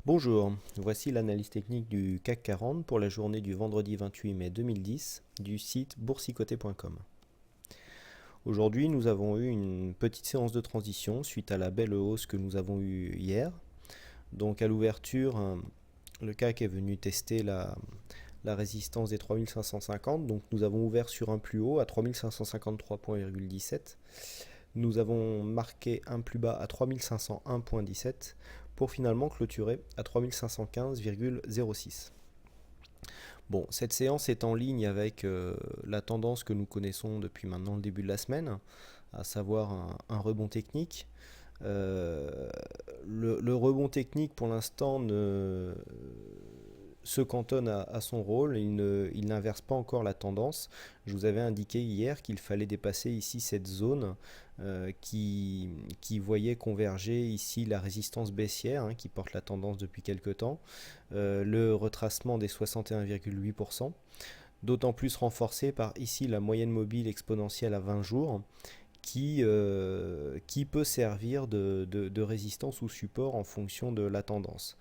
Bonjour, voici l'analyse technique du CAC 40 pour la journée du vendredi 28 mai 2010 du site boursicoté.com. Aujourd'hui, nous avons eu une petite séance de transition suite à la belle hausse que nous avons eue hier. Donc à l'ouverture, le CAC est venu tester la résistance des 3550. Donc nous avons ouvert sur un plus haut à 3553,17. Nous avons marqué un plus bas à 3501,17 pour finalement clôturer à 3515,06. Bon, cette séance est en ligne avec la tendance que nous connaissons depuis maintenant le début de la semaine, à savoir un rebond technique. Le rebond technique pour l'instant se cantonne à son rôle, il n'inverse pas encore la tendance. Je vous avais indiqué hier qu'il fallait dépasser ici cette zone qui voyait converger ici la résistance baissière qui porte la tendance depuis quelques temps, le retracement des 61,8%, d'autant plus renforcé par ici la moyenne mobile exponentielle à 20 jours qui peut servir de résistance ou support en fonction de la tendance.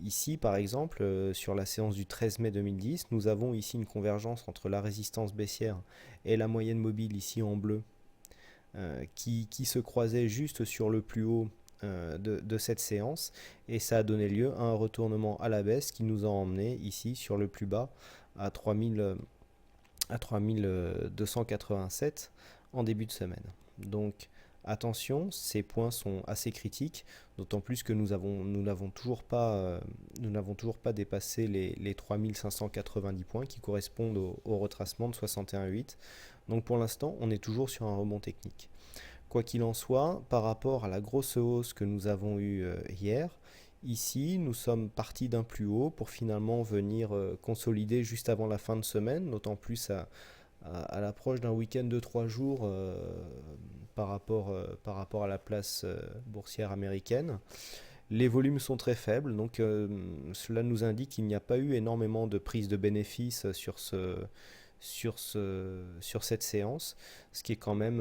Ici, par exemple, sur la séance du 13 mai 2010, nous avons ici une convergence entre la résistance baissière et la moyenne mobile ici en bleu, qui se croisait juste sur le plus haut de cette séance, et ça a donné lieu à un retournement à la baisse qui nous a emmené ici sur le plus bas à 3287 en début de semaine. Donc attention, ces points sont assez critiques, d'autant plus que nous n'avons toujours pas dépassé les 3590 points qui correspondent au retracement de 61,8. Donc pour l'instant, on est toujours sur un rebond technique. Quoi qu'il en soit, par rapport à la grosse hausse que nous avons eue hier, ici, nous sommes partis d'un plus haut pour finalement venir consolider juste avant la fin de semaine, d'autant plus à l'approche d'un week-end de 3 jours par rapport à la place boursière américaine. Les volumes sont très faibles, donc cela nous indique qu'il n'y a pas eu énormément de prise de bénéfices sur cette séance, ce qui est quand même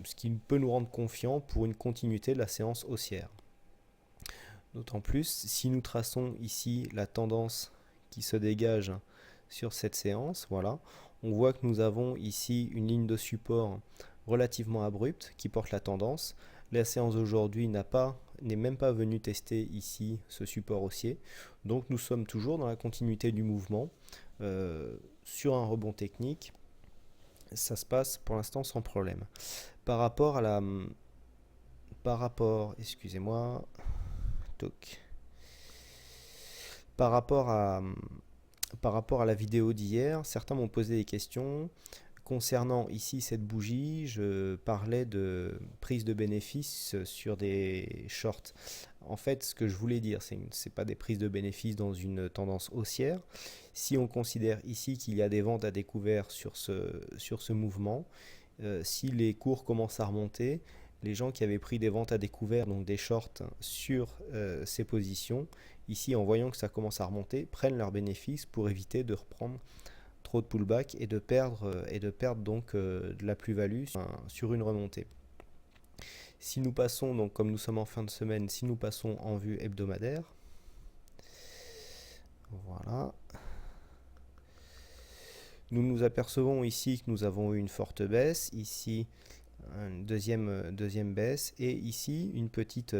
ce qui peut nous rendre confiants pour une continuité de la séance haussière. D'autant plus, si nous traçons ici la tendance qui se dégage sur cette séance, voilà, on voit que nous avons ici une ligne de support relativement abrupte qui porte la tendance. La séance d'aujourd'hui n'est même pas venue tester ici ce support haussier, donc nous sommes toujours dans la continuité du mouvement sur un rebond technique. Ça se passe pour l'instant sans problème. Par rapport à la excusez-moi, toc. Par rapport à la vidéo d'hier, certains m'ont posé des questions. Concernant ici cette bougie, je parlais de prise de bénéfices sur des shorts. En fait, ce que je voulais dire, c'est pas des prises de bénéfices dans une tendance haussière. Si on considère ici qu'il y a des ventes à découvert sur ce mouvement, si les cours commencent à remonter, les gens qui avaient pris des ventes à découvert, donc des shorts sur ces positions, ici en voyant que ça commence à remonter, prennent leurs bénéfices pour éviter de reprendre trop de pullback et de perdre donc de la plus-value sur une remontée. Si nous passons, donc comme nous sommes en fin de semaine, si nous passons en vue hebdomadaire, voilà, nous nous apercevons ici que nous avons eu une forte baisse, ici une deuxième baisse, et ici une petite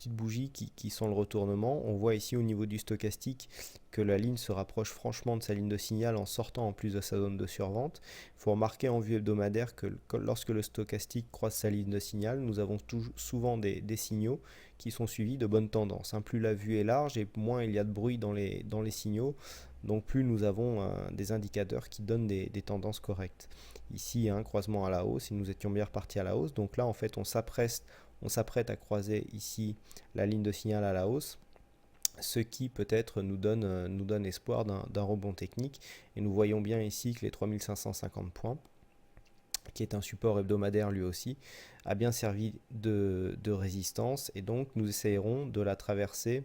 bougie qui sent le retournement. On voit ici au niveau du stochastique que la ligne se rapproche franchement de sa ligne de signal en sortant en plus de sa zone de survente. Il faut remarquer en vue hebdomadaire que lorsque le stochastique croise sa ligne de signal, nous avons souvent des signaux qui sont suivis de bonnes tendances. Plus la vue est large et moins il y a de bruit dans les signaux, donc plus nous avons des indicateurs qui donnent des tendances correctes. Ici, un croisement à la hausse, et nous étions bien repartis à la hausse. Donc là, en fait, on s'apprête à croiser ici la ligne de signal à la hausse, ce qui peut-être nous donne espoir d'un rebond technique. Et nous voyons bien ici que les 3550 points, qui est un support hebdomadaire lui aussi, a bien servi de résistance. Et donc, nous essayerons de la traverser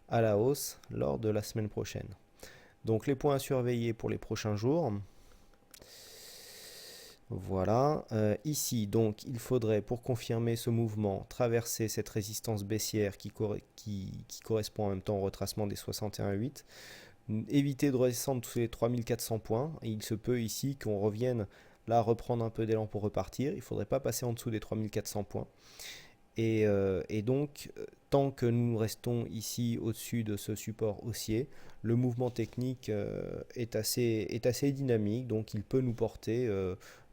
à la hausse lors de la semaine prochaine. Donc, les points à surveiller pour les prochains jours. Voilà. Ici, donc, il faudrait, pour confirmer ce mouvement, traverser cette résistance baissière qui correspond en même temps au retracement des 61,8. Éviter de redescendre sous les 3400 points. Et il se peut ici qu'on revienne là reprendre un peu d'élan pour repartir. Il ne faudrait pas passer en dessous des 3400 points. Et donc, tant que nous restons ici au-dessus de ce support haussier, le mouvement technique est assez dynamique, donc il peut nous porter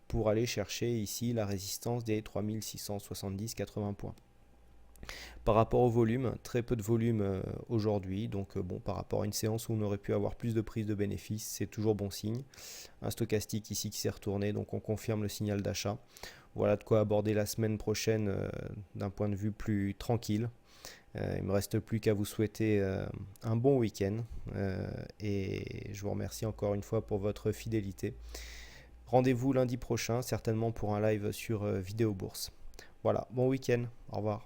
pour aller chercher ici la résistance des 3670-80 points. Par rapport au volume, très peu de volume aujourd'hui, donc bon, par rapport à une séance où on aurait pu avoir plus de prise de bénéfices, c'est toujours bon signe. Un stochastique ici qui s'est retourné, donc on confirme le signal d'achat. Voilà de quoi aborder la semaine prochaine d'un point de vue plus tranquille. Il ne me reste plus qu'à vous souhaiter un bon week-end et je vous remercie encore une fois pour votre fidélité. Rendez-vous lundi prochain, certainement pour un live sur Vidéo Bourse. Voilà, bon week-end, au revoir.